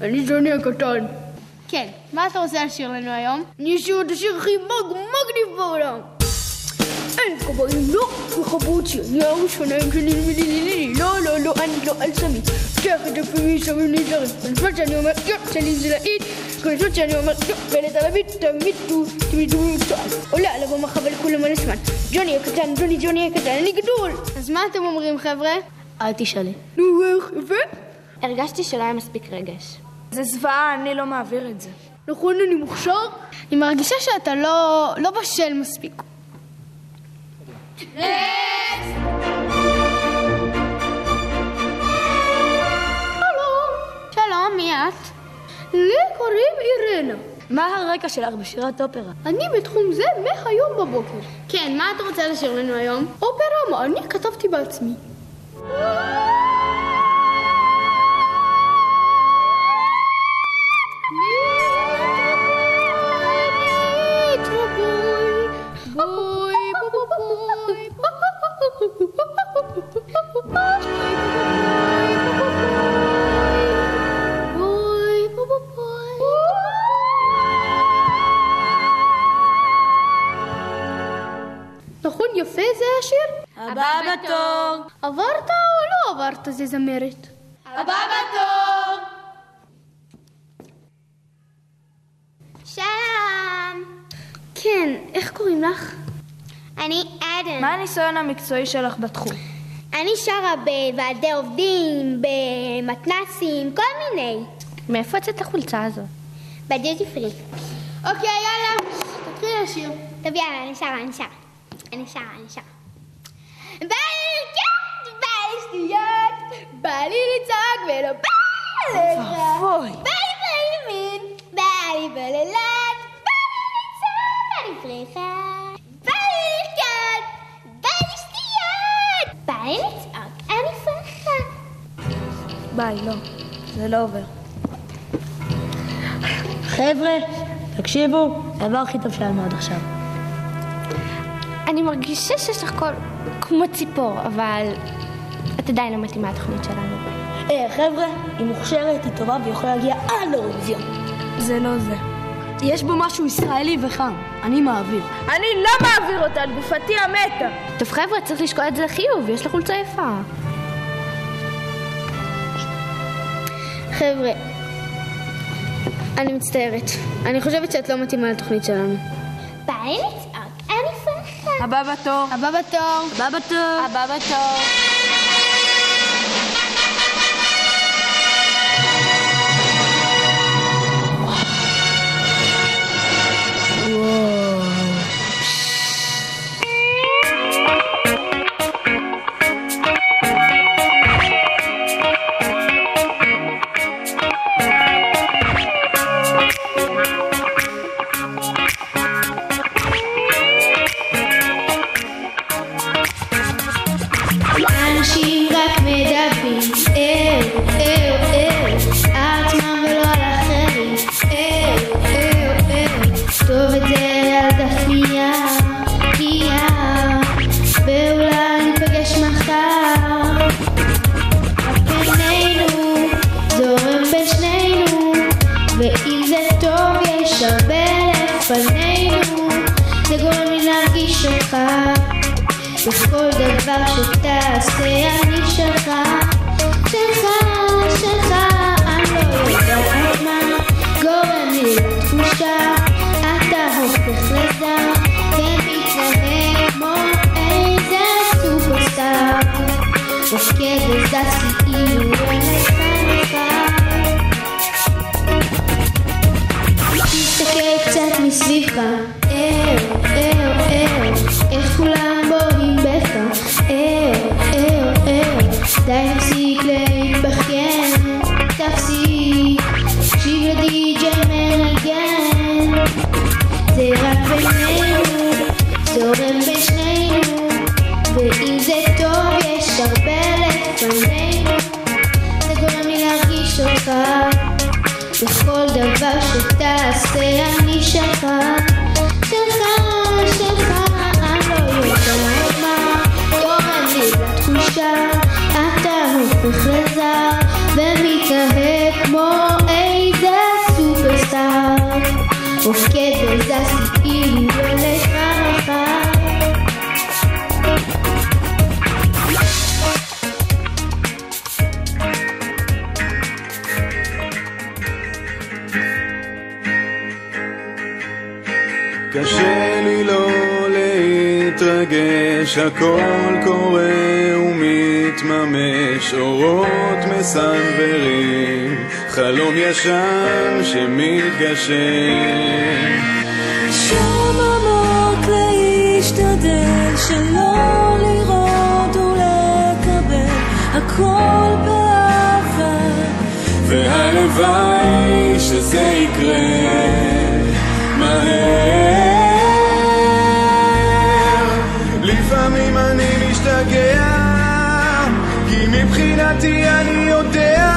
אני ג'וני הקטן. כן, מה אתה רוצה לשיר לנו היום? אני אשיר את השיר הכי מגניב בעולם. אין כבאים, לא וחבוצי, אני הראשונה עם שלי, לא, אני לא על סמי. פתח את הפעמים סמים נזרים. בזמן שאני אומר, שלי זה להיט, בזמן שאני אומר, בלת על הביט, תמיד הוא מוצועל. עולה על הבמה חבל כולם על הזמן. ג'וני הקטן, ג'וני הקטן, אני גדול. אז מה אתם אומרים, חבר'ה? אל תשאלי. נו, איך, יפה? הרגשתי שלא היה מספיק רגש. זה זוועה, אני לא מעביר את זה. נכון, אני מוכשר? אני מרגישה שאתה לא בשל מספיק. שלום, מי את? לי קוראים אירנה. מה הרקע שלך בשירת אופרה? אני בתחום זה מהיום בבוקר. כן, מה אתה רוצה לשיר לנו היום? אופרה מה אני כתבתי בעצמי. נכון, יפה זה השיר? הבא בתור. עברת או לא עברת? זה זמרת. הבא בתור. שלום. כן, איך קוראים לך? אני אדם. מה הניסיון המקצועי שלך בתחום? אני שרה בוועדי עובדים, במתנסים, כל מיני. מאיפה יצאת החולצה הזו? בדיוטי פרי. אוקיי, יאללה, תקריא לשיר. טוב, יאללה, אני שרה. בא לי לקראת, בא לי שטויות, בא לי לצעוק ולא בא לך. בא לי לימין, בא לי בלילות, בא לי לצעוק, בא לי פריחה. בא לי לקראת, בא לי שטויות, בא לי לצעוק, אני פריחה. ביי, לא, זה לא עובר. חבר'ה, תקשיבו, הדבר הכי טוב שלנו עד עכשיו. אני מרגישה שיש לך קול כמו ציפור, אבל את עדיין לא מתאימה לתוכנית שלנו. חבר'ה, היא מוכשרת, היא טובה ויכולה להגיע עד לאירוויזיון. זה לא זה. יש בו משהו ישראלי וחם. אני מעביר. אני לא מעביר אותה, גופתי המתה. טוב חבר'ה, צריך לשקול את זה לחיוב, יש לך חולצה יפה. חבר'ה, אני מצטערת. אני חושבת שאת לא מתאימה לתוכנית שלנו. בא לי לצעוק, אני פרחה. הבא בתור. הבא בתור. הבא בתור. הבא בתור. בכל דבר שתעשה אני שלך, אני לא יודעת מה גורם לי לתחושה, אתה הופך לזר ומתנהג כמו איזה סופרסטאר, רוקד וזז כאילו אלף תסתכל קצת מסביבך, איך כולם בוהים בך, די נפסי שלך, בכל דבר שתעשה אני שלך, שלך, שלך, אני לא יודעת מה גורם לי לתחושה, אתה הופך לזר ומתנהג כמו איזה סופרסטאר, רוקד וזז כאילו לך מחר. קשה לי לא להתרגש, הכל קורה ומתממש, אורות מסנברים, חלום ישן שמתגשם. שם עמוק להשתדל, שלא לראות ולקבל, הכל באהבה, והלוואי שזה יקרה מהר. לפעמים אני משתגע, כי מבחינתי אני יודע